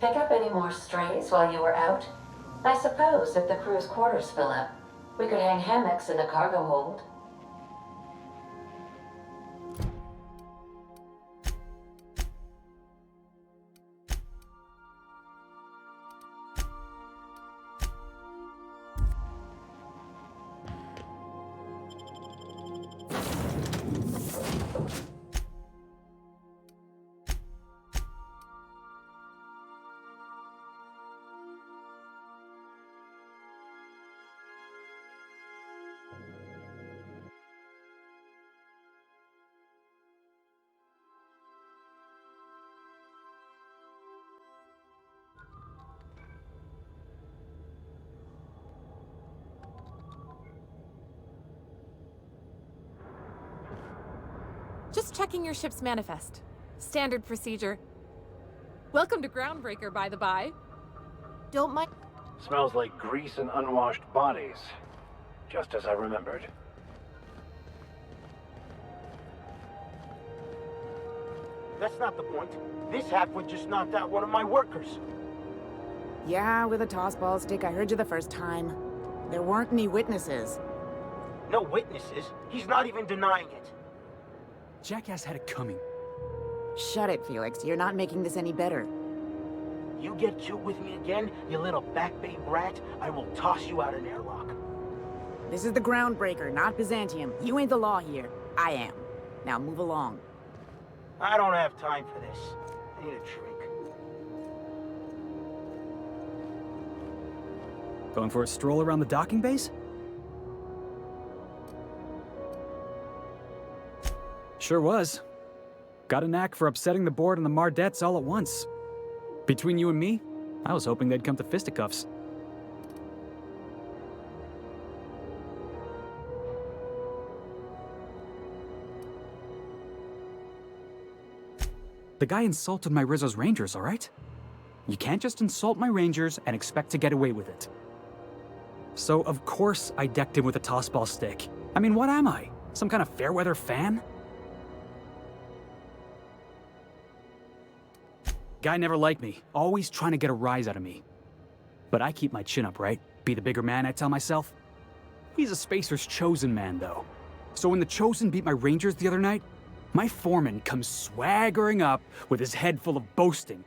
Pick up any more strays while you were out? I suppose if the crew's quarters fill up, we could hang hammocks in the cargo hold. Just checking your ship's manifest. Standard procedure. Welcome to Groundbreaker, by the by. Don't mind. Smells like grease and unwashed bodies. Just as I remembered. That's not the point. This halfwit just knocked out one of my workers. Yeah, with a tossball stick, I heard you the first time. There weren't any witnesses. No witnesses. He's not even denying it. Jackass had it coming. Shut it, Felix. You're not making this any better. You get cute with me again, you little backbait rat, I will toss you out an airlock. This is the Groundbreaker, not Byzantium. You ain't the law here. I am. Now move along. I don't have time for this. I need a drink. Going for a stroll around the docking base? Sure was. Got a knack for upsetting the board and the Mardettes all at once. Between you and me, I was hoping they'd come to fisticuffs. The guy insulted my Rizzo's Rangers, all right? You can't just insult my Rangers and expect to get away with it. So, of course, I decked him with a tossball stick. I mean, what am I? Some kind of fair-weather fan? Guy never liked me, always trying to get a rise out of me. But I keep my chin up, right? Be the bigger man, I tell myself. He's a Spacer's chosen man, though. So when the Chosen beat my Rangers the other night, my foreman comes swaggering up with his head full of boasting.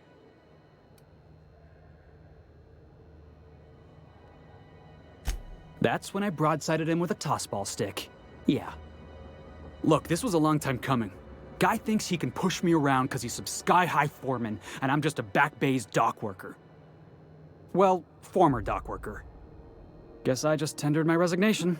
That's when I broadsided him with a tossball stick. Yeah. Look, this was a long time coming. Guy thinks he can push me around because he's some sky-high foreman, and I'm just a back bay's dock worker. Well, former dock worker. Guess I just tendered my resignation.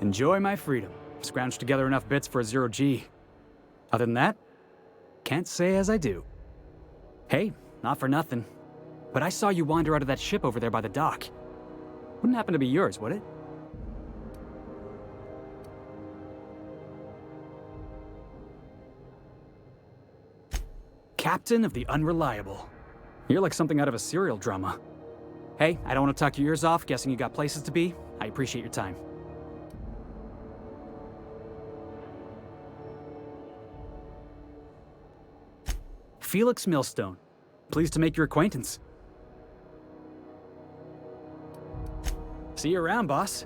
Enjoy my freedom. Scrounged together enough bits for a 0G. Other than that, can't say as I do. Hey, not for nothing, but I saw you wander out of that ship over there by the dock. Wouldn't happen to be yours, would it? Captain of the Unreliable. You're like something out of a serial drama. Hey, I don't want to talk your ears off, guessing you got places to be. I appreciate your time. Felix Millstone. Pleased to make your acquaintance. See you around, boss.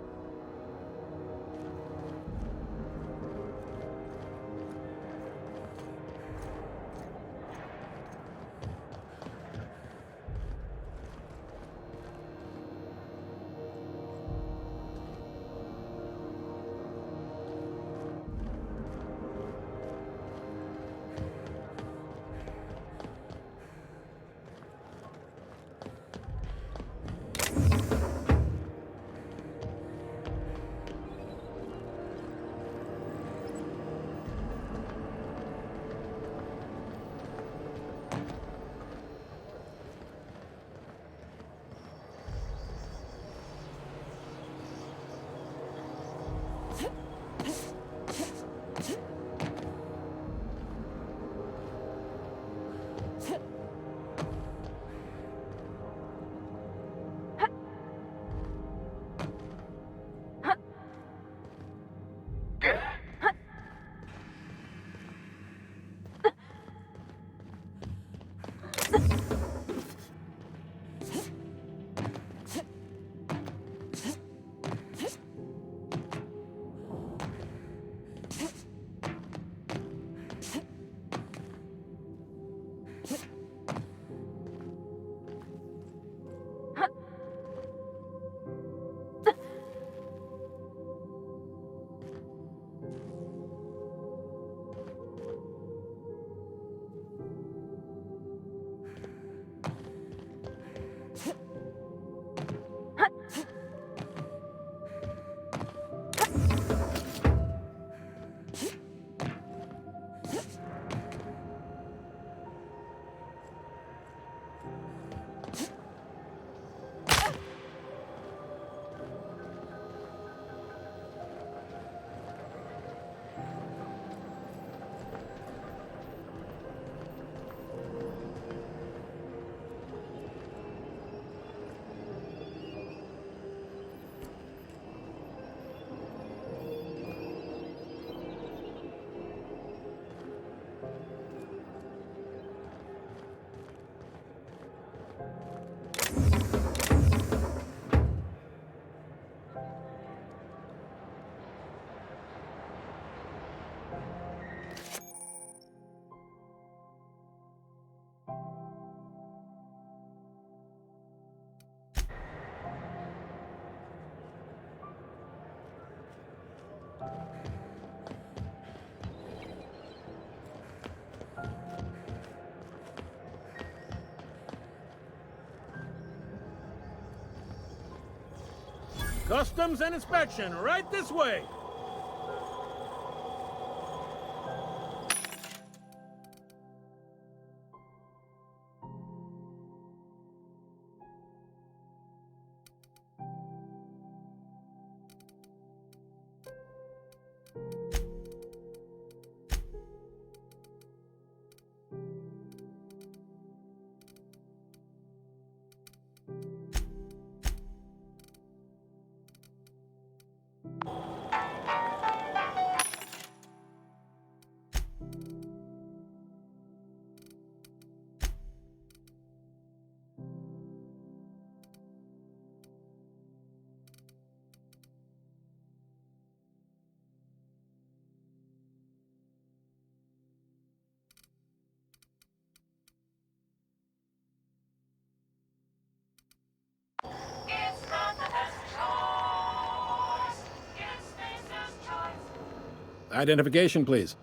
Customs and inspection, right this way. Identification, please.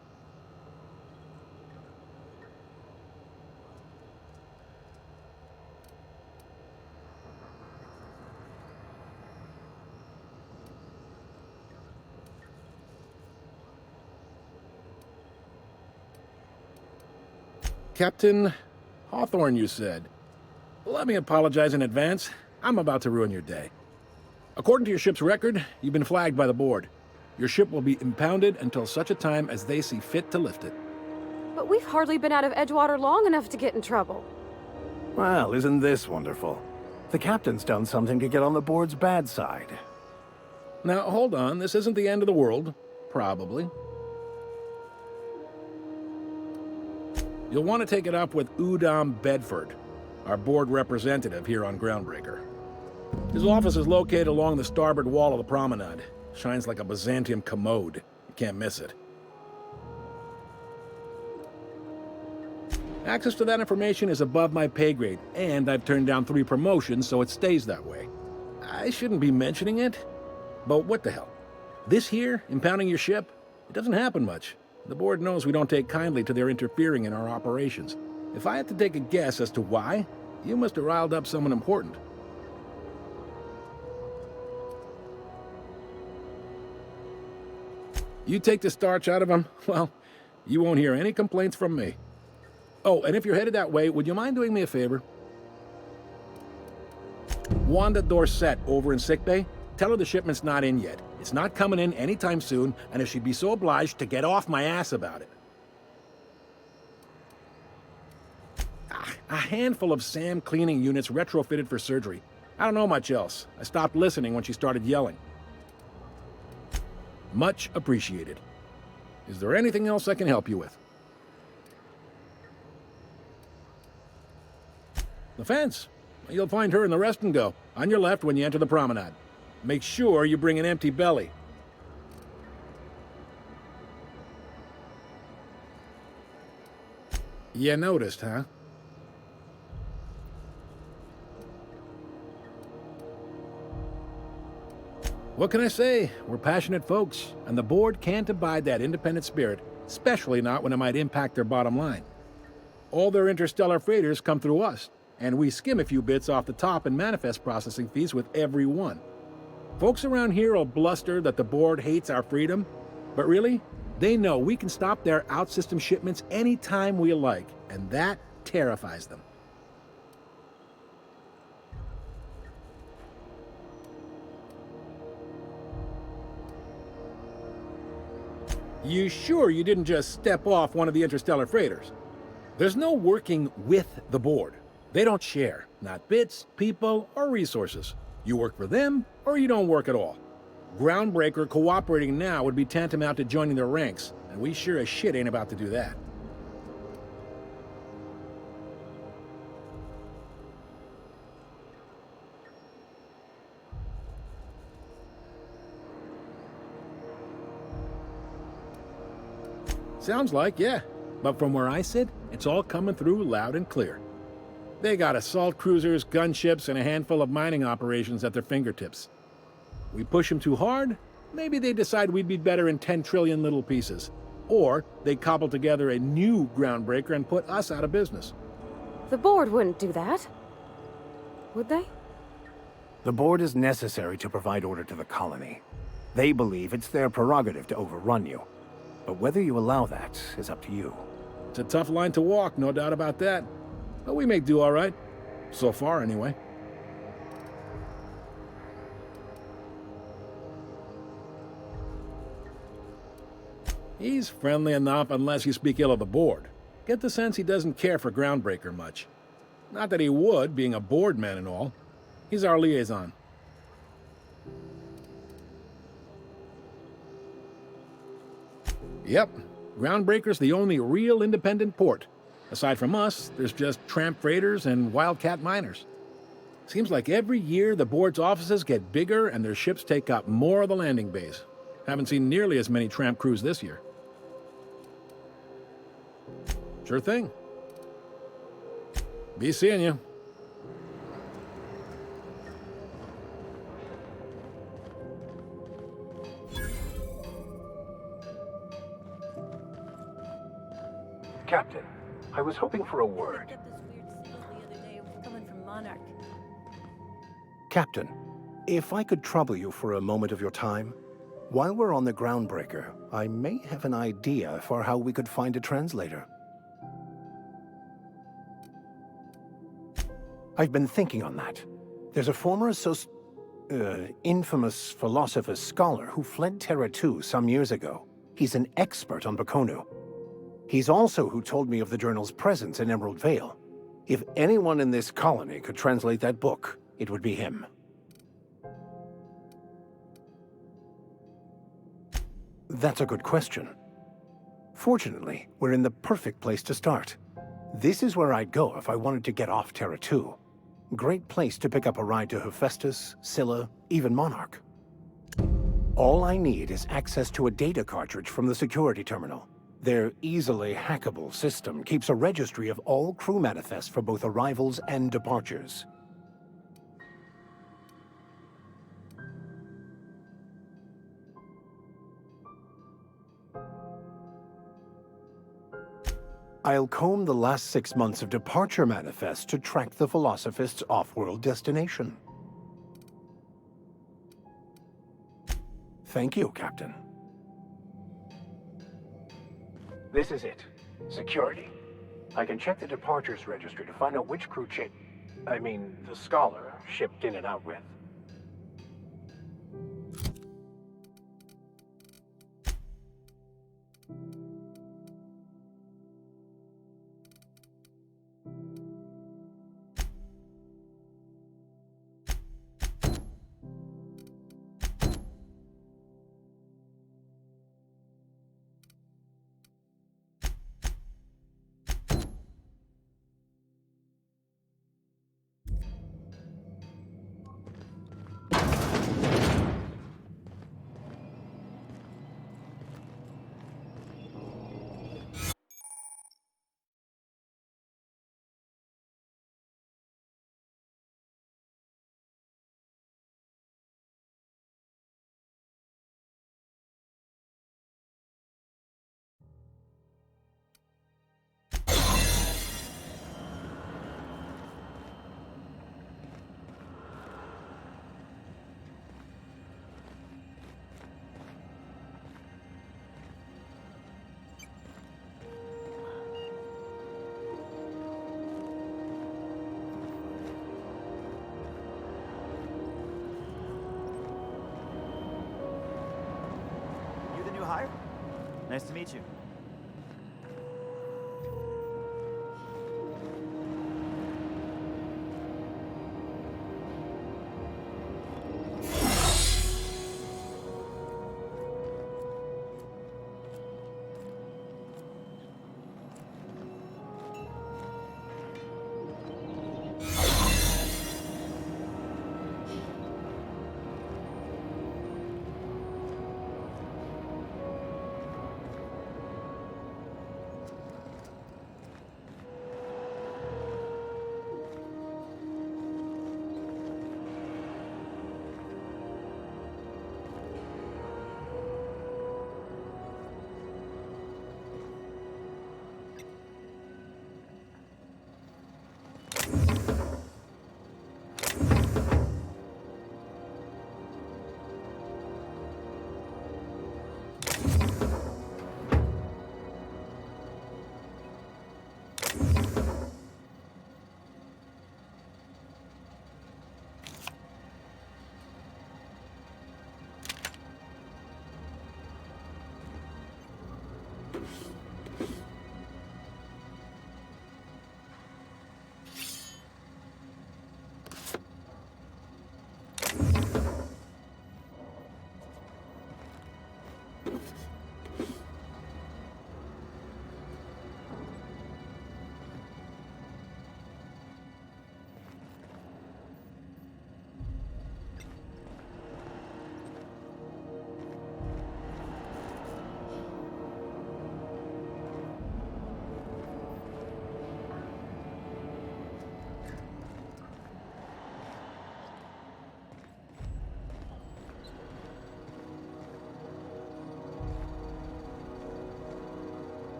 Captain Hawthorne, you said. Let me apologize in advance. I'm about to ruin your day. According to your ship's record, you've been flagged by the board. Your ship will be impounded until such a time as they see fit to lift it. But we've hardly been out of Edgewater long enough to get in trouble. Well, isn't this wonderful? The captain's done something to get on the board's bad side. Now, hold on. This isn't the end of the world. Probably. You'll want to take it up with Udom Bedford, our board representative here on Groundbreaker. His office is located along the starboard wall of the promenade. Shines like a Byzantium commode. You can't miss it. Access to that information is above my pay grade, and I've turned down 3 promotions, so it stays that way. I shouldn't be mentioning it, but what the hell? This here, impounding your ship, it doesn't happen much. The board knows we don't take kindly to their interfering in our operations. If I had to take a guess as to why, you must have riled up someone important. You take the starch out of them, well, you won't hear any complaints from me. Oh, and if you're headed that way, would you mind doing me a favor? Wanda Dorset over in sickbay, tell her the shipment's not in yet. It's not coming in anytime soon, and if she'd be so obliged to get off my ass about it. A handful of SAM cleaning units retrofitted for surgery. I don't know much else. I stopped listening when she started yelling. Much appreciated. Is there anything else I can help you with? The fence. You'll find her in the rest and go, on your left when you enter the promenade. Make sure you bring an empty belly. You noticed, huh? What can I say? We're passionate folks, and the board can't abide that independent spirit, especially not when it might impact their bottom line. All their interstellar freighters come through us, and we skim a few bits off the top in manifest processing fees with every one. Folks around here will bluster that the board hates our freedom, but really, they know we can stop their out-system shipments anytime we like, and that terrifies them. You sure you didn't just step off one of the interstellar freighters? There's no working with the board. They don't share, not bits, people, or resources. You work for them, or you don't work at all. Groundbreaker cooperating now would be tantamount to joining their ranks, and we sure as shit ain't about to do that. Sounds like, yeah. But from where I sit, it's all coming through loud and clear. They got assault cruisers, gunships, and a handful of mining operations at their fingertips. We push them too hard, Maybe they decide we'd be better in 10 trillion little pieces. Or they cobble together a new groundbreaker and put us out of business. The board wouldn't do that. Would they? The board is necessary to provide order to the colony. They believe it's their prerogative to overrun you. But whether you allow that is up to you. It's a tough line to walk, no doubt about that. But we may do all right. So far, anyway. He's friendly enough unless you speak ill of the board. Get the sense he doesn't care for Groundbreaker much. Not that he would, being a board man and all. He's our liaison. Yep, Groundbreaker's the only real independent port. Aside from us, there's just tramp freighters and wildcat miners. Seems like every year the board's offices get bigger and their ships take up more of the landing bays. Haven't seen nearly as many tramp crews this year. Sure thing. Be seeing you. Captain, I was hoping for a word. Captain, if I could trouble you for a moment of your time, while we're on the Groundbreaker, I may have an idea for how we could find a translator. I've been thinking on that. There's a former infamous philosopher scholar who fled Terra 2 some years ago. He's an expert on Bakonu. He's also who told me of the journal's presence in Emerald Vale. If anyone in this colony could translate that book, it would be him. That's a good question. Fortunately, we're in the perfect place to start. This is where I'd go if I wanted to get off Terra 2. Great place to pick up a ride to Hephaestus, Scylla, even Monarch. All I need is access to a data cartridge from the security terminal. Their easily hackable system keeps a registry of all crew manifests for both arrivals and departures. I'll comb the last 6 months of departure manifests to track the Philosophist's off-world destination. Thank you, Captain. This is it. Security. I can check the departures registry to find out which crew the scholar shipped in and out with. Hire? Nice to meet you.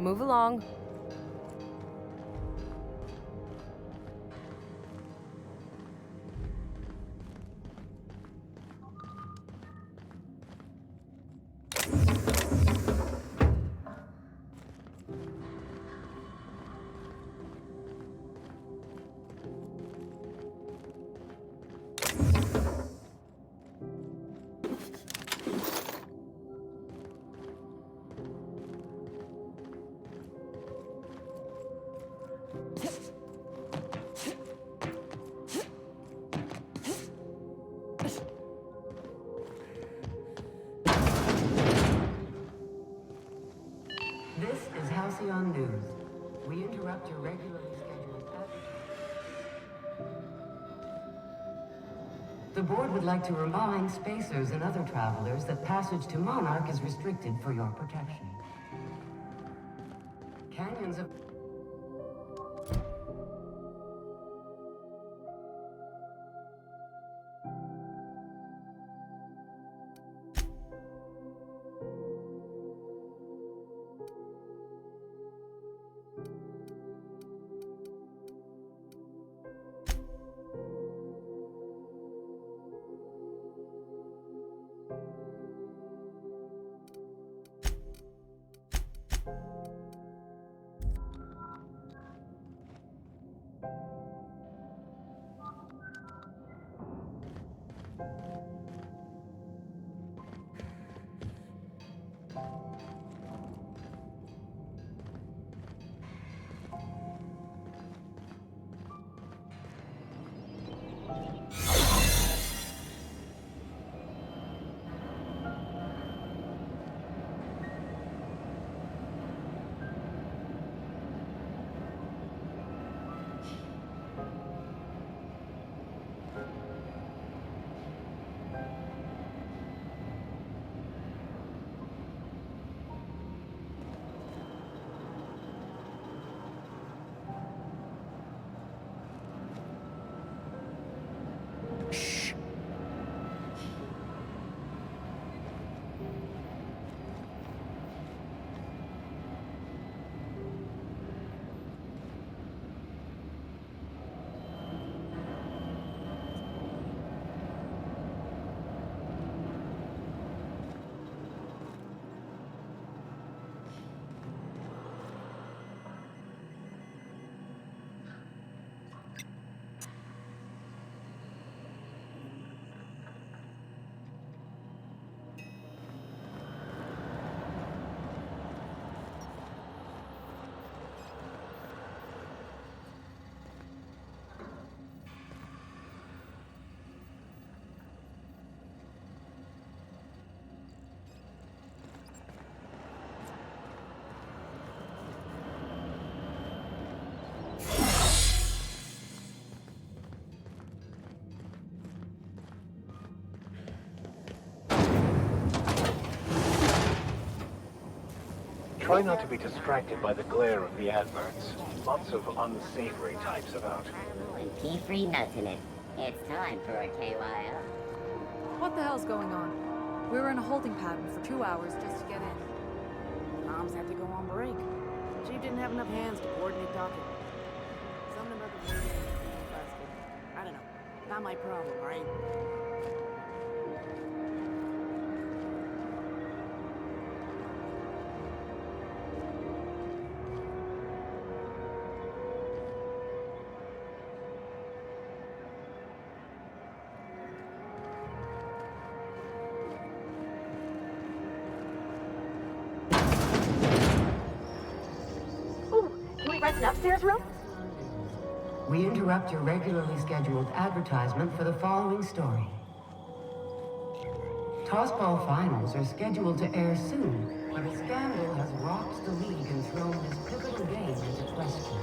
Move along. This is Halcyon News. We interrupt your regularly scheduled The board would like to remind spacers and other travelers that passage to Monarch is restricted for your protection. Canyons of... Try not to be distracted by the glare of the adverts. Lots of unsavory types about. And pea-free nuts in it. It's time for a KYO. What the hell's going on? We were in a holding pattern for 2 hours just to get in. Moms had to go on break. Chief didn't have enough hands to coordinate docking. Something about the radio being busted. I don't know. Not my problem, right? Rent an upstairs room? We interrupt your regularly scheduled advertisement for the following story. Tossball finals are scheduled to air soon, but a scandal has rocked the league and thrown this pivotal game into question.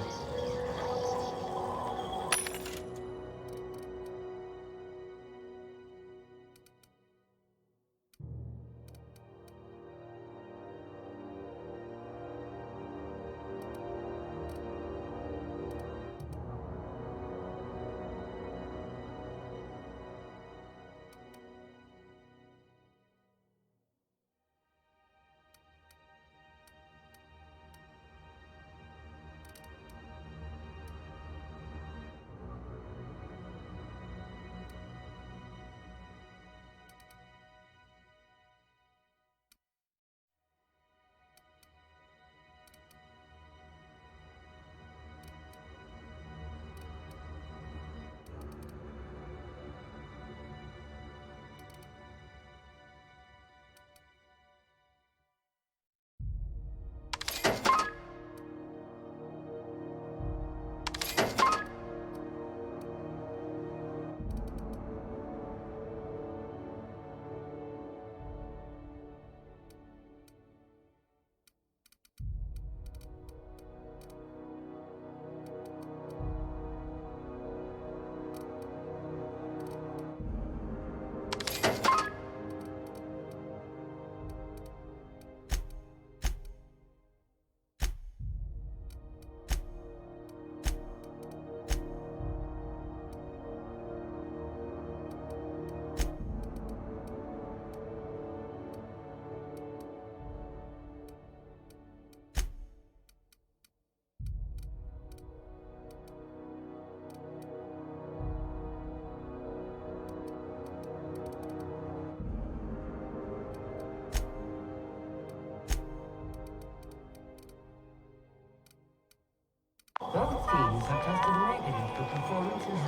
have tested negative for performance and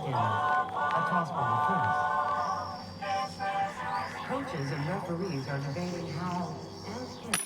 a toss ball first. Coaches and referees are debating how and if.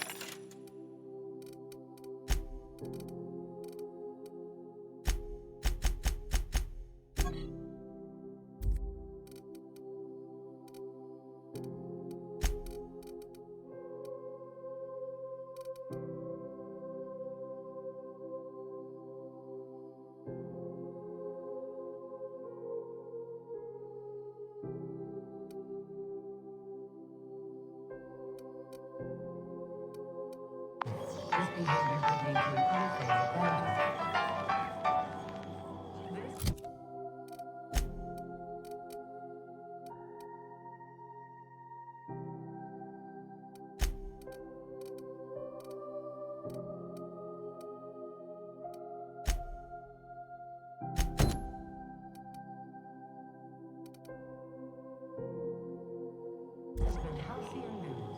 This behavior could lead to an unfair advantage. This meant halcyon news.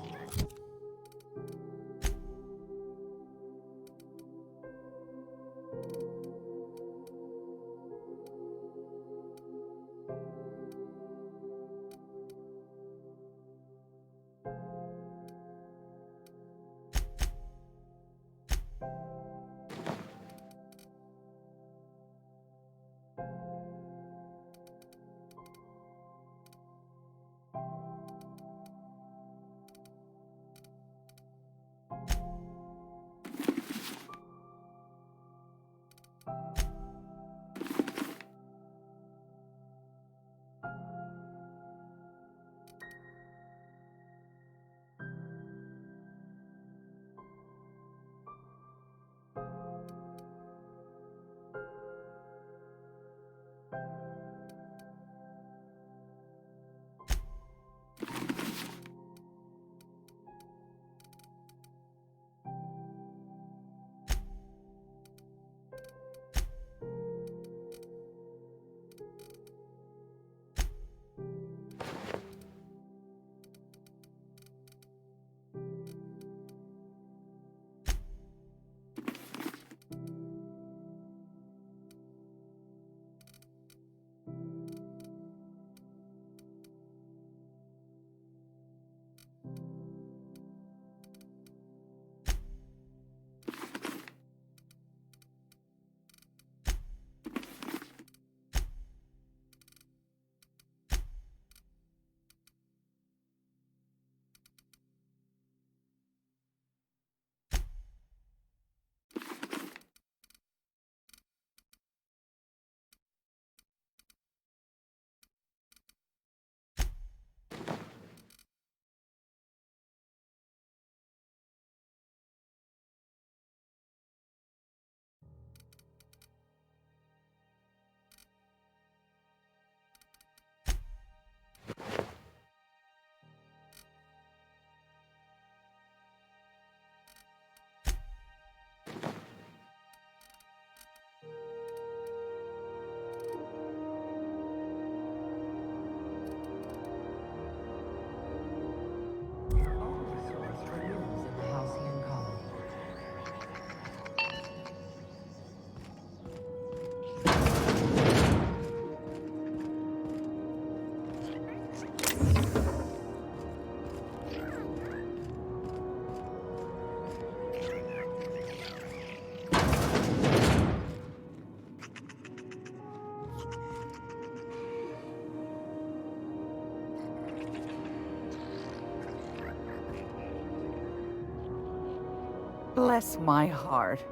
Bless my heart.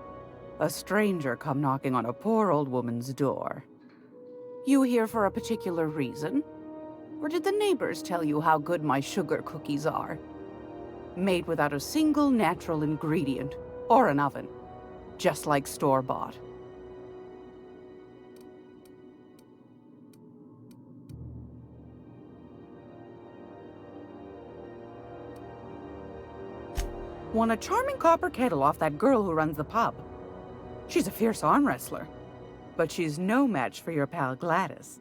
A stranger come knocking on a poor old woman's door. You here for a particular reason? Or did the neighbors tell you how good my sugar cookies are? Made without a single natural ingredient, or an oven. Just like store-bought. Won a charming copper kettle off that girl who runs the pub. She's a fierce arm wrestler, but she's no match for your pal Gladys.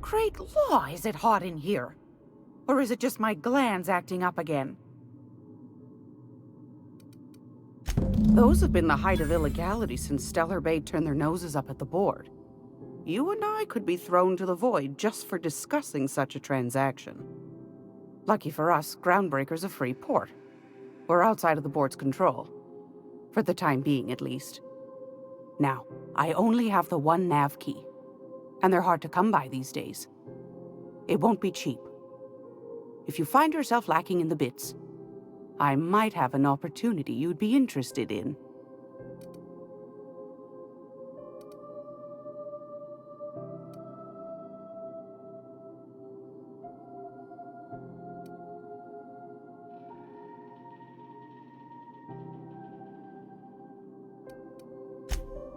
Great law, is it hot in here? Or is it just my glands acting up again? Those have been the height of illegality since Stellar Bay turned their noses up at the board. You and I could be thrown to the void just for discussing such a transaction. Lucky for us, Groundbreaker's a free port. We're outside of the board's control. For the time being, at least. Now, I only have the one nav key. And they're hard to come by these days. It won't be cheap. If you find yourself lacking in the bits, I might have an opportunity you'd be interested in.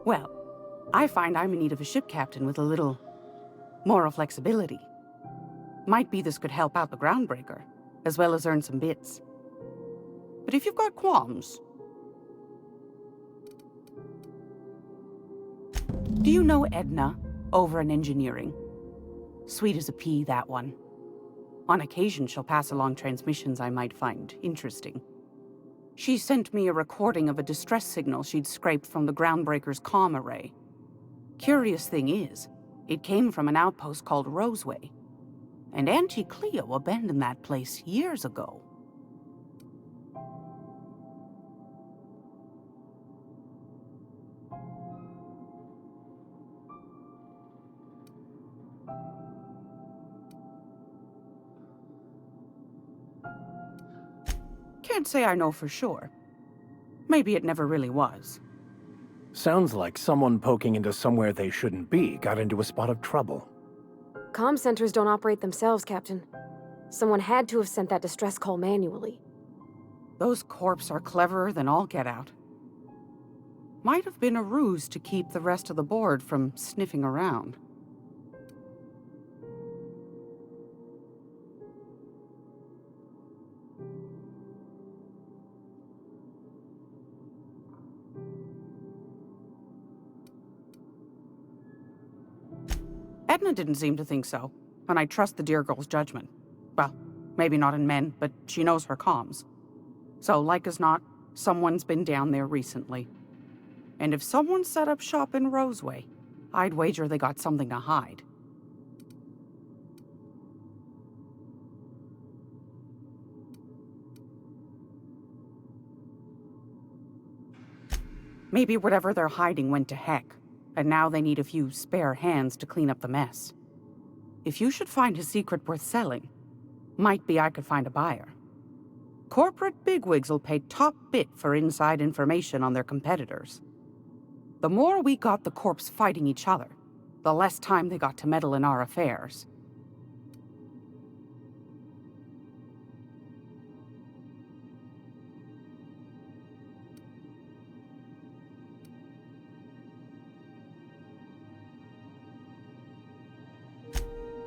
Well, I find I'm in need of a ship captain with a little moral flexibility. Might be this could help out the Groundbreaker, as well as earn some bits. But if you've got qualms... Do you know Edna, over in engineering? Sweet as a pea, that one. On occasion, she'll pass along transmissions I might find interesting. She sent me a recording of a distress signal she'd scraped from the Groundbreaker's comm array. Curious thing is, it came from an outpost called Roseway. And Auntie Cleo abandoned that place years ago. Can't say I know for sure. Maybe it never really was. Sounds like someone poking into somewhere they shouldn't be got into a spot of trouble. Comm centers don't operate themselves, Captain. Someone had to have sent that distress call manually. Those corps are cleverer than all get out. Might have been a ruse to keep the rest of the board from sniffing around. Edna didn't seem to think so, and I trust the dear girl's judgment. Well, maybe not in men, but she knows her comms. So, like as not, someone's been down there recently. And if someone set up shop in Roseway, I'd wager they got something to hide. Maybe whatever they're hiding went to heck, and now they need a few spare hands to clean up the mess. If you should find a secret worth selling, might be I could find a buyer. Corporate bigwigs will pay top bit for inside information on their competitors. The more we got the corps fighting each other, the less time they got to meddle in our affairs.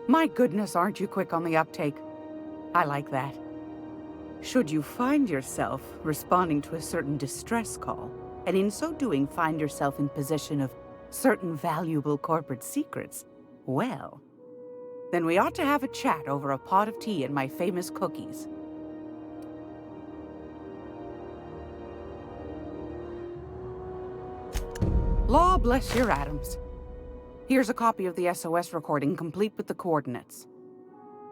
My goodness, aren't you quick on the uptake? I like that. Should you find yourself responding to a certain distress call, and in so doing find yourself in possession of certain valuable corporate secrets, well, then we ought to have a chat over a pot of tea and my famous cookies. Law bless your atoms. Here's a copy of the SOS recording, complete with the coordinates.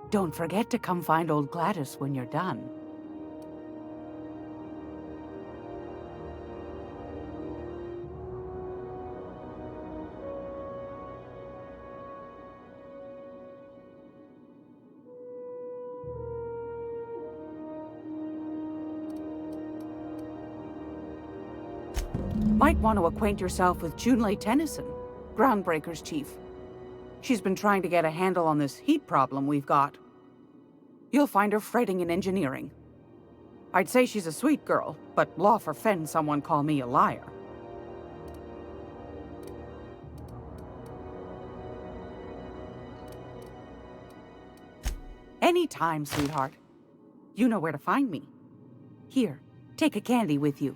Don't forget to come find old Gladys when you're done. Might want to acquaint yourself with Junlei Tennyson, Groundbreaker's chief. She's been trying to get a handle on this heat problem we've got. You'll find her fretting in engineering. I'd say she's a sweet girl, but law forfend someone call me a liar. Anytime, sweetheart. You know where to find me. Here, take a candy with you.